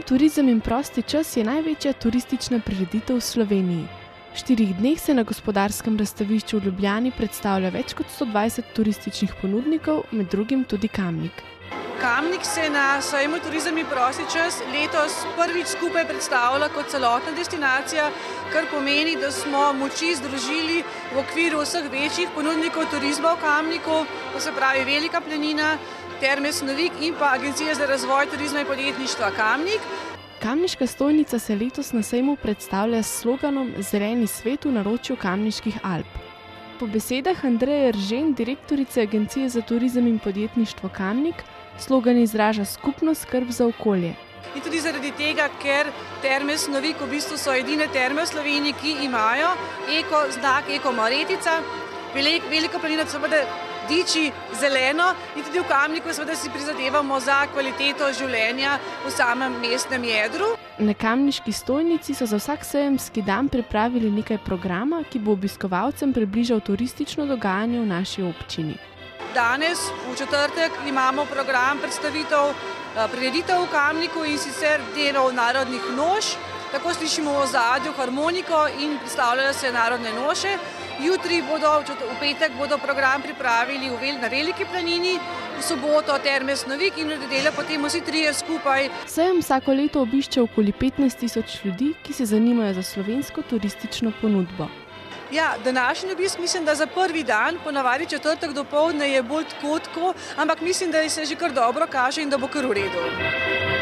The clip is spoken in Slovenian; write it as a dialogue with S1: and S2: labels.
S1: turizem in prosti čas je največja turistična prireditev v Sloveniji. V 4 dneh se na gospodarskem razstavišču v Ljubljani predstavlja več kot 120 turističnih ponudnikov, med drugim tudi Kamnik.
S2: Kamnik se na sejmu Turizem in prosti čas letos prvič skupaj predstavlja kot celotna destinacija, kar pomeni, da smo moči združili v okviru vseh večjih ponudnikov turizma v Kamniku, to se pravi Velika planina, Terme Snovik in pa Agencija za razvoj turizma in podjetništva Kamnik.
S1: Kamniška stojnica se letos na sejmu predstavlja s sloganom Zeleni svet v naročju Kamniških Alp. Po besedah Andreje Eržen, direktorice Agencije za turizem in podjetništvo Kamnik, slogan izraža skupno skrb za okolje.
S2: In tudi zaradi tega, ker Terme Snovik v bistvu so edine terme v Sloveniji, ki imajo znak Eko-Maretica. Velika planina seveda diči zeleno in tudi v Kamniku seveda si prizadevamo za kvaliteto življenja v samem mestnem jedru.
S1: Na kamniški stojnici so za vsak sejemski dan pripravili nekaj programa, ki bo obiskovalcem približal turistično dogajanje v naši občini.
S2: Danes, v četrtek, imamo program prireditev v Kamniku in sicer delov narodnih noš. Tako slišimo v ozadju harmoniko in predstavljajo se narodne noše. Jutri v petek bodo program pripravili na Veliki planini, v soboto Terme Snovik in v nedeljo potem vsi trije skupaj.
S1: Sejem vsako leto obišče okoli 15.000 ljudi, ki se zanimajo za slovensko turistično ponudbo.
S2: Ja, današnji obisk mislim, da za prvi dan, ponavadi četrtek dopoldne je bolj tako, ampak mislim, da se že kar dobro kaže in da bo kar v redu.